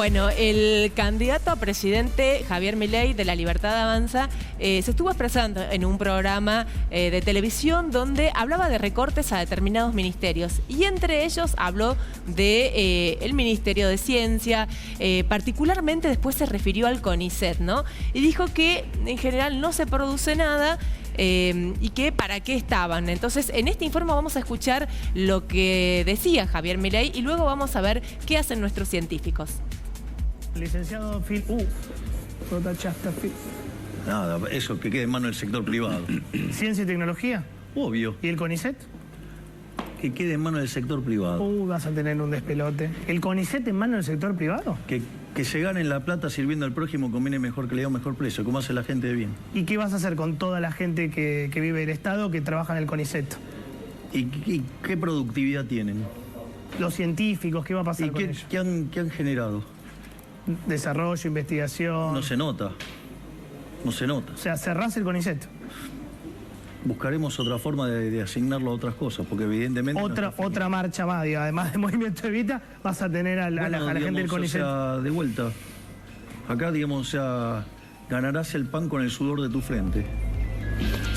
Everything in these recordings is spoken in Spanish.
Bueno, el candidato a presidente Javier Milei de La Libertad Avanza se estuvo expresando en un programa de televisión donde hablaba de recortes a determinados ministerios y entre ellos habló de el Ministerio de Ciencia, particularmente después se refirió al CONICET, ¿no? Y dijo que en general no se produce nada y que para qué estaban. Entonces, en este informe vamos a escuchar lo que decía Javier Milei y luego vamos a ver qué hacen nuestros científicos. Licenciado Phil... lo tachaste, Phil. Nada, eso que quede en manos del sector privado. ¿Ciencia y tecnología? Obvio. ¿Y el CONICET? Que quede en manos del sector privado. Vas a tener un despelote. ¿El CONICET en manos del sector privado? Que se ganen la plata sirviendo al prójimo conviene mejor calidad o mejor precio, como hace la gente de bien. ¿Y qué vas a hacer con toda la gente que vive del Estado, que trabaja en el CONICET? ¿Y qué productividad tienen? Los científicos, ¿qué va a pasar con ellos? ¿Qué han generado? Desarrollo, investigación... No se nota. No se nota. O sea, cerrás el CONICET. Buscaremos otra forma de asignarlo a otras cosas, porque evidentemente... Otra marcha más, digo, además de Movimiento Evita, vas a tener a la gente del CONICET. O sea, de vuelta. Acá, digamos, o sea, ganarás el pan con el sudor de tu frente.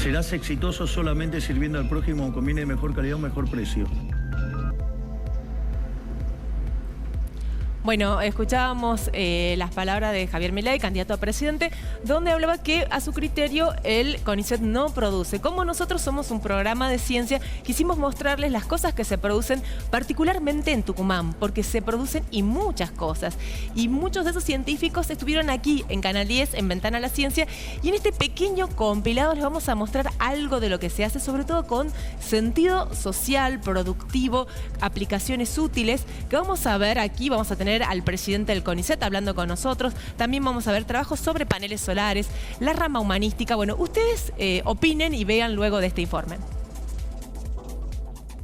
Serás exitoso solamente sirviendo al prójimo, conviene de mejor calidad o mejor precio. Bueno, escuchábamos las palabras de Javier Milei, candidato a presidente, donde hablaba que a su criterio el CONICET no produce. Como nosotros somos un programa de ciencia, quisimos mostrarles las cosas que se producen particularmente en Tucumán, porque se producen y muchas cosas. Y muchos de esos científicos estuvieron aquí en Canal 10, en Ventana a la Ciencia, y en este pequeño compilado les vamos a mostrar algo de lo que se hace, sobre todo con sentido social, productivo, aplicaciones útiles, que vamos a ver aquí, vamos a tener al presidente del CONICET hablando con nosotros. También vamos a ver trabajos sobre paneles solares, la rama humanística. Bueno, ustedes opinen y vean luego de este informe.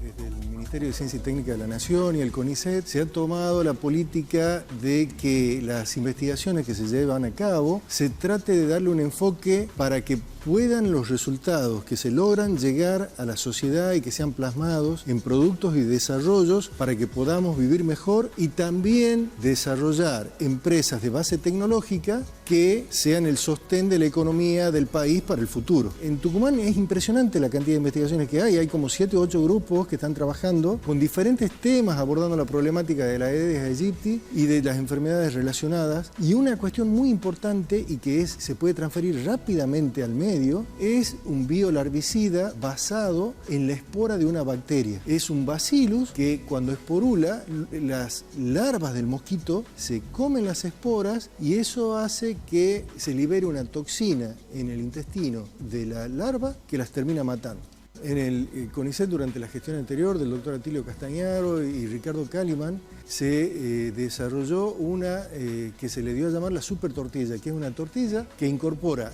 Desde el Ministerio de Ciencia y Técnica de la Nación y el CONICET se ha tomado la política de que las investigaciones que se llevan a cabo se trate de darle un enfoque para que puedan los resultados que se logran llegar a la sociedad y que sean plasmados en productos y desarrollos para que podamos vivir mejor y también desarrollar empresas de base tecnológica que sean el sostén de la economía del país para el futuro. En Tucumán es impresionante la cantidad de investigaciones que hay como 7 o 8 grupos que están trabajando con diferentes temas abordando la problemática de la Aedes aegypti y de las enfermedades relacionadas. Y una cuestión muy importante y que se puede transferir rápidamente al medio es un biolarvicida basado en la espora de una bacteria. Es un bacillus que cuando esporula, las larvas del mosquito se comen las esporas y eso hace que se libere una toxina en el intestino de la larva que las termina matando. En el CONICET, durante la gestión anterior del doctor Atilio Castañaro y Ricardo Kalimann, se desarrolló una que se le dio a llamar la super tortilla, que es una tortilla que incorpora,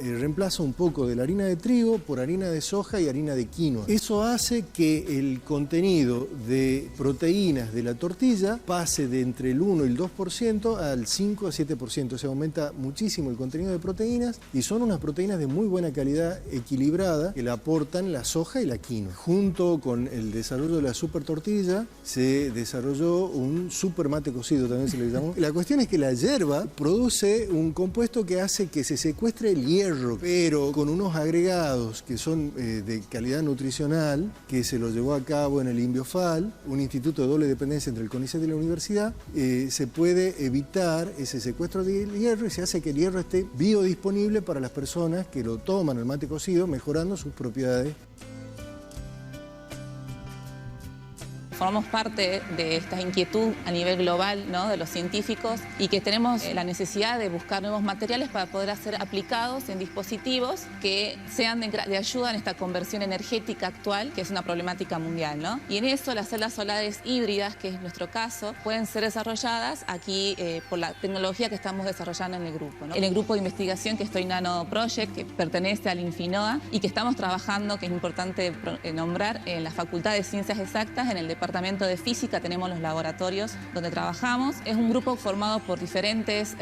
reemplaza un poco de la harina de trigo por harina de soja y harina de quinoa. Eso hace que el contenido de proteínas de la tortilla pase de entre el 1 y el 2% al 5 a 7%. Se aumenta muchísimo el contenido de proteínas y son unas proteínas de muy buena calidad, equilibrada, que le aportan la soja y la quinoa. Junto con el desarrollo de la super tortilla se desarrolló un super mate cocido, también se le llamó. La cuestión es que la yerba produce un compuesto que hace que se secuestre el hierro, pero con unos agregados que son de calidad nutricional, que se lo llevó a cabo en el INBIOFAL, un instituto de doble dependencia entre el CONICET y la universidad, se puede evitar ese secuestro del hierro y se hace que el hierro esté biodisponible para las personas que lo toman el mate cocido, mejorando sus propiedades. Formamos parte de esta inquietud a nivel global, ¿no?, de los científicos y que tenemos la necesidad de buscar nuevos materiales para poder ser aplicados en dispositivos que sean de ayuda en esta conversión energética actual, que es una problemática mundial, ¿no? Y en eso las celdas solares híbridas, que es nuestro caso, pueden ser desarrolladas aquí por la tecnología que estamos desarrollando en el grupo, ¿no? En el grupo de investigación que estoy Nano Project, que pertenece al Infinoa y que estamos trabajando, que es importante nombrar, en la Facultad de Ciencias Exactas, en el Departamento departamento de física tenemos los laboratorios donde trabajamos. Es un grupo formado por diferentes,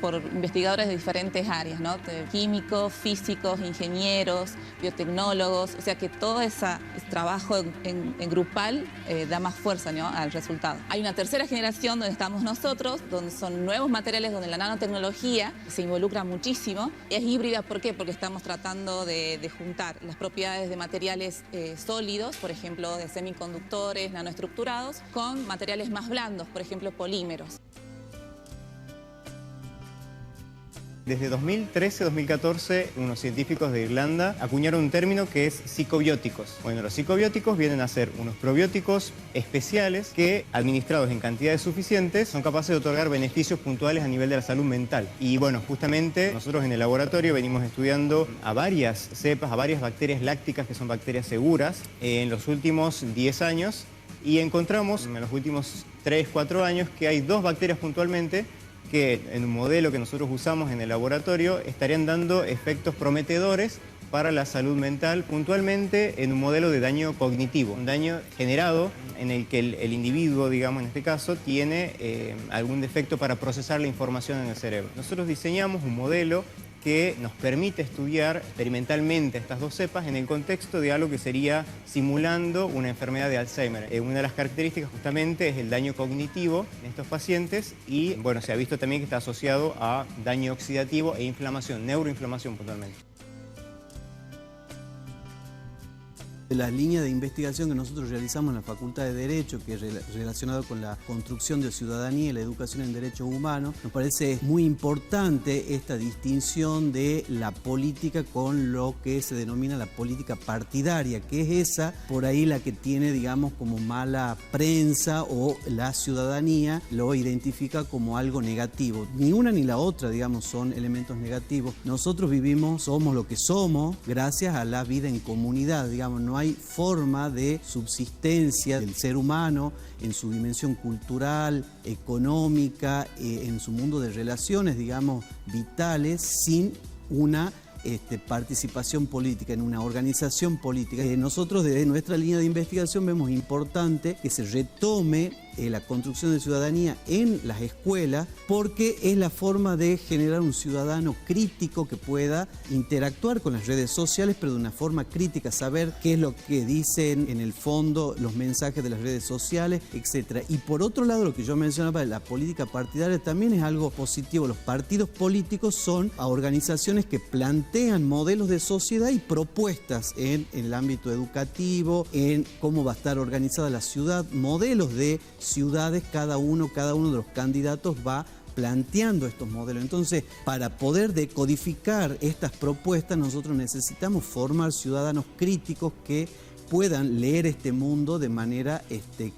por investigadores de diferentes áreas, ¿no? Químicos, físicos, ingenieros, biotecnólogos, o sea que todo ese trabajo en grupal da más fuerza, ¿no?, al resultado. Hay una tercera generación donde estamos nosotros, donde son nuevos materiales, donde la nanotecnología se involucra muchísimo. Es híbrida, ¿por qué? Porque estamos tratando de juntar las propiedades de materiales sólidos, por ejemplo, de semiconductores, nanoestructurados, con materiales más blandos, por ejemplo, polímeros. Desde 2013-2014, unos científicos de Irlanda acuñaron un término que es psicobióticos. Bueno, los psicobióticos vienen a ser unos probióticos especiales que, administrados en cantidades suficientes, son capaces de otorgar beneficios puntuales a nivel de la salud mental. Y bueno, justamente nosotros en el laboratorio venimos estudiando a varias cepas, a varias bacterias lácticas que son bacterias seguras en los últimos 10 años y encontramos en los últimos 3-4 años que hay 2 bacterias puntualmente que en un modelo que nosotros usamos en el laboratorio estarían dando efectos prometedores para la salud mental, puntualmente en un modelo de daño cognitivo, un daño generado en el que el individuo, digamos en este caso, tiene algún defecto para procesar la información en el cerebro. Nosotros diseñamos un modelo que nos permite estudiar experimentalmente estas 2 cepas en el contexto de algo que sería simulando una enfermedad de Alzheimer. Una de las características justamente es el daño cognitivo en estos pacientes y bueno, se ha visto también que está asociado a daño oxidativo e inflamación, neuroinflamación puntualmente. La línea de investigación que nosotros realizamos en la Facultad de Derecho, que es relacionado con la construcción de ciudadanía y la educación en derechos humanos, nos parece muy importante esta distinción de la política con lo que se denomina la política partidaria, que es esa, por ahí la que tiene, digamos, como mala prensa o la ciudadanía lo identifica como algo negativo. Ni una ni la otra, digamos, son elementos negativos. Nosotros vivimos, somos lo que somos, gracias a la vida en comunidad, digamos, no hay forma de subsistencia del ser humano en su dimensión cultural, económica, en su mundo de relaciones, digamos, vitales, sin una participación política, en una organización política. Nosotros desde nuestra línea de investigación vemos importante que se retome la construcción de ciudadanía en las escuelas porque es la forma de generar un ciudadano crítico que pueda interactuar con las redes sociales, pero de una forma crítica, saber qué es lo que dicen en el fondo los mensajes de las redes sociales, etc. Y por otro lado, lo que yo mencionaba, la política partidaria también es algo positivo. Los partidos políticos son organizaciones que plantean modelos de sociedad y propuestas en el ámbito educativo, en cómo va a estar organizada la ciudad, modelos de ciudades, cada uno de los candidatos va planteando estos modelos. Entonces, para poder decodificar estas propuestas, nosotros necesitamos formar ciudadanos críticos que puedan leer este mundo de manera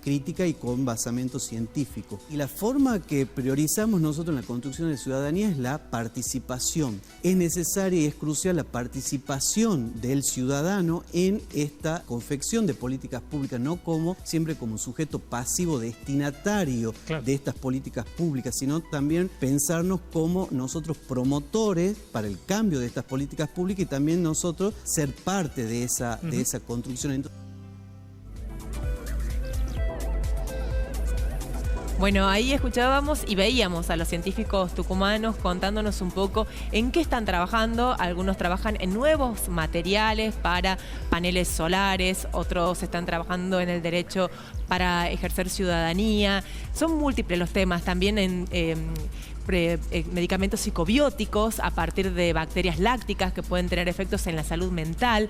crítica y con basamento científico. Y la forma que priorizamos nosotros en la construcción de ciudadanía es la participación. Es necesaria y es crucial la participación del ciudadano en esta confección de políticas públicas, no siempre como un sujeto pasivo destinatario de estas políticas públicas, sino también pensarnos como nosotros promotores para el cambio de estas políticas públicas y también nosotros ser parte de esa construcción. Bueno, ahí escuchábamos y veíamos a los científicos tucumanos contándonos un poco en qué están trabajando. Algunos trabajan en nuevos materiales para paneles solares, otros están trabajando en el derecho para ejercer ciudadanía. Son múltiples los temas, también en medicamentos psicobióticos a partir de bacterias lácticas que pueden tener efectos en la salud mental.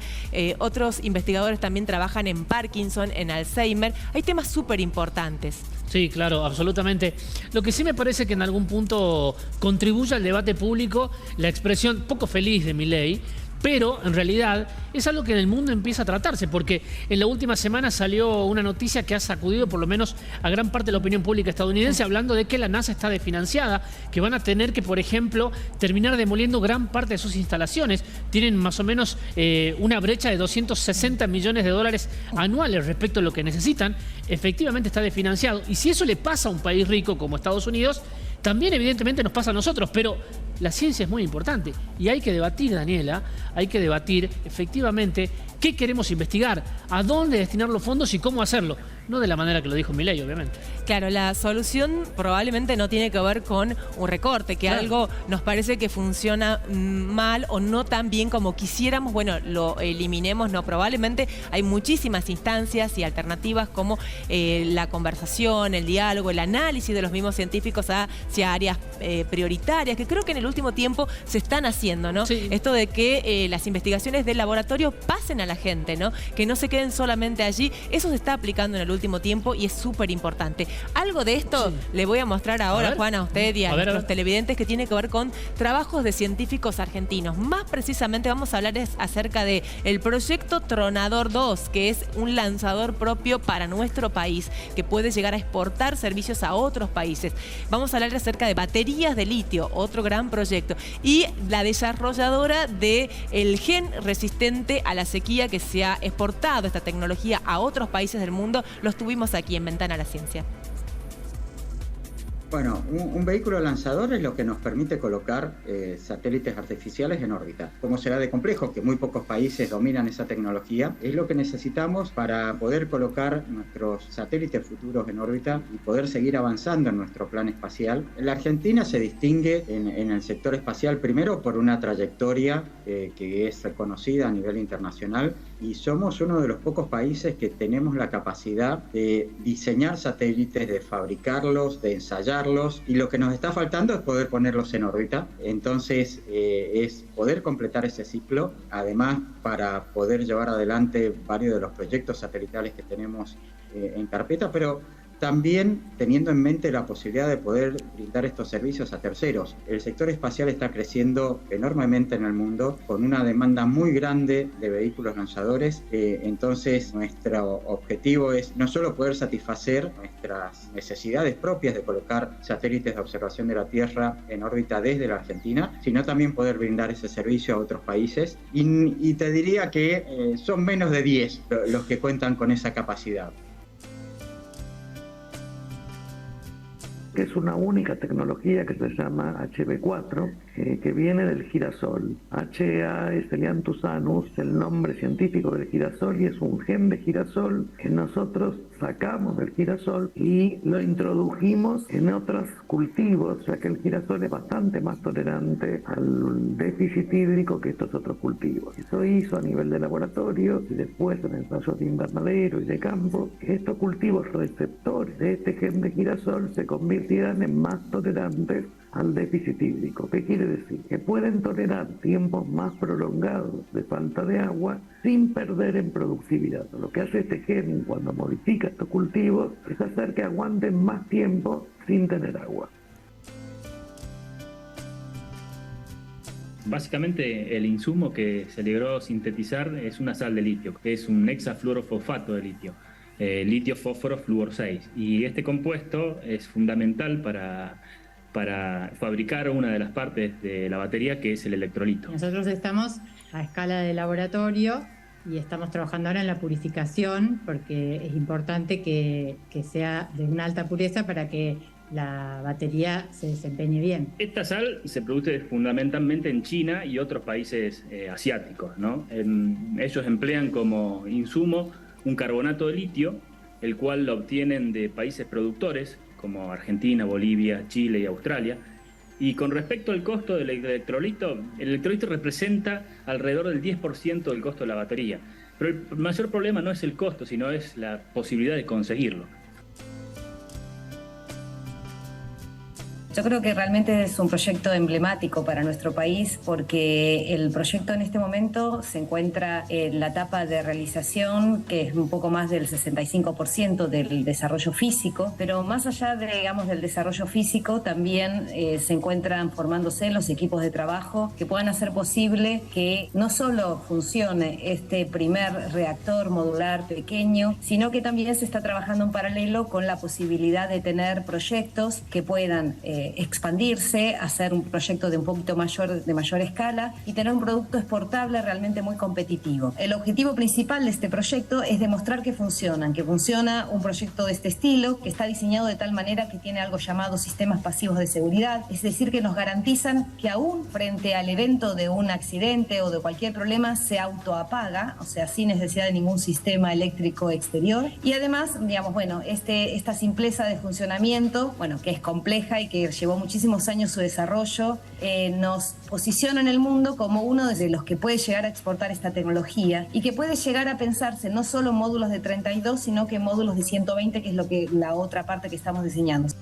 Otros investigadores también trabajan en Parkinson, en Alzheimer. Hay temas súper importantes. Sí, claro, absolutamente. Lo que sí me parece que en algún punto contribuye al debate público la expresión poco feliz de Milei, pero en realidad es algo que en el mundo empieza a tratarse, porque en la última semana salió una noticia que ha sacudido por lo menos a gran parte de la opinión pública estadounidense, hablando de que la NASA está desfinanciada, que van a tener que, por ejemplo, terminar demoliendo gran parte de sus instalaciones. Tienen más o menos una brecha de 260 millones de dólares anuales respecto a lo que necesitan. Efectivamente está desfinanciado. Y si eso le pasa a un país rico como Estados Unidos, también evidentemente nos pasa a nosotros, pero la ciencia es muy importante y hay que debatir, Daniela, hay que debatir efectivamente qué queremos investigar, a dónde destinar los fondos y cómo hacerlo. No de la manera que lo dijo Milei, obviamente. Claro, la solución probablemente no tiene que ver con un recorte, que algo nos parece que funciona mal o no tan bien como quisiéramos, bueno, lo eliminemos, no, probablemente hay muchísimas instancias y alternativas como la conversación, el diálogo, el análisis de los mismos científicos hacia áreas prioritarias, que creo que en el último tiempo se están haciendo, ¿no? Sí. Esto de que las investigaciones del laboratorio pasen a la gente, ¿no? Que no se queden solamente allí, eso se está aplicando en el último tiempo y es súper importante. Algo de esto le voy a mostrar ahora, Juan, a usted y a nuestros televidentes, que tiene que ver con trabajos de científicos argentinos. Más precisamente vamos a hablar acerca de el proyecto Tronador 2, que es un lanzador propio para nuestro país, que puede llegar a exportar servicios a otros países. Vamos a hablar acerca de baterías de litio, otro gran proyecto, y la desarrolladora del gen resistente a la sequía, que se ha exportado esta tecnología a otros países del mundo. Los tuvimos aquí en Ventana a la Ciencia. Bueno, un vehículo lanzador es lo que nos permite colocar satélites artificiales en órbita. Como será de complejo, que muy pocos países dominan esa tecnología, es lo que necesitamos para poder colocar nuestros satélites futuros en órbita y poder seguir avanzando en nuestro plan espacial. La Argentina se distingue en el sector espacial primero por una trayectoria que es reconocida a nivel internacional, y somos uno de los pocos países que tenemos la capacidad de diseñar satélites, de fabricarlos, de ensayarlos, y lo que nos está faltando es poder ponerlos en órbita. Entonces es poder completar ese ciclo, además para poder llevar adelante varios de los proyectos satelitales que tenemos en carpeta, pero también teniendo en mente la posibilidad de poder brindar estos servicios a terceros. El sector espacial está creciendo enormemente en el mundo, con una demanda muy grande de vehículos lanzadores. Entonces, nuestro objetivo es no solo poder satisfacer nuestras necesidades propias de colocar satélites de observación de la Tierra en órbita desde la Argentina, sino también poder brindar ese servicio a otros países. Y te diría que son menos de 10 los que cuentan con esa capacidad. Que es una única tecnología que se llama HB4, que viene del girasol. HA es Helianthus, el nombre científico del girasol, y es un gen de girasol que nosotros sacamos del girasol y lo introdujimos en otros cultivos, ya que el girasol es bastante más tolerante al déficit hídrico que estos otros cultivos. Eso hizo a nivel de laboratorio y después en ensayos de invernadero y de campo, que estos cultivos receptores de este gen de girasol se convirtieran en más tolerantes al déficit hídrico. ¿Qué quiere decir? Que pueden tolerar tiempos más prolongados de falta de agua sin perder en productividad. Lo que hace este gen cuando modifica estos cultivos es hacer que aguanten más tiempo sin tener agua. Básicamente el insumo que se logró sintetizar es una sal de litio, que es un hexafluorofosfato de litio, litio fósforo flúor 6. Y este compuesto es fundamental para fabricar una de las partes de la batería, que es el electrolito. Nosotros estamos a escala de laboratorio y estamos trabajando ahora en la purificación, porque es importante que sea de una alta pureza para que la batería se desempeñe bien. Esta sal se produce fundamentalmente en China y otros países asiáticos, ¿no? Ellos emplean como insumo un carbonato de litio, el cual lo obtienen de países productores como Argentina, Bolivia, Chile y Australia. Y con respecto al costo del electrolito, el electrolito representa alrededor del 10% del costo de la batería. Pero el mayor problema no es el costo, sino es la posibilidad de conseguirlo. Yo creo que realmente es un proyecto emblemático para nuestro país, porque el proyecto en este momento se encuentra en la etapa de realización, que es un poco más del 65% del desarrollo físico, pero más allá de, digamos, del desarrollo físico, también se encuentran formándose los equipos de trabajo que puedan hacer posible que no solo funcione este primer reactor modular pequeño, sino que también se está trabajando en paralelo con la posibilidad de tener proyectos que puedan expandirse, hacer un proyecto de un poquito mayor, de mayor escala y tener un producto exportable realmente muy competitivo. El objetivo principal de este proyecto es demostrar que funciona un proyecto de este estilo, que está diseñado de tal manera que tiene algo llamado sistemas pasivos de seguridad, es decir, que nos garantizan que aún frente al evento de un accidente o de cualquier problema se autoapaga, o sea, sin necesidad de ningún sistema eléctrico exterior. Y además, digamos, bueno, esta simpleza de funcionamiento, bueno, que es compleja y que llevó muchísimos años su desarrollo, nos posiciona en el mundo como uno de los que puede llegar a exportar esta tecnología y que puede llegar a pensarse no solo en módulos de 32, sino que en módulos de 120, que es la otra parte que estamos diseñando.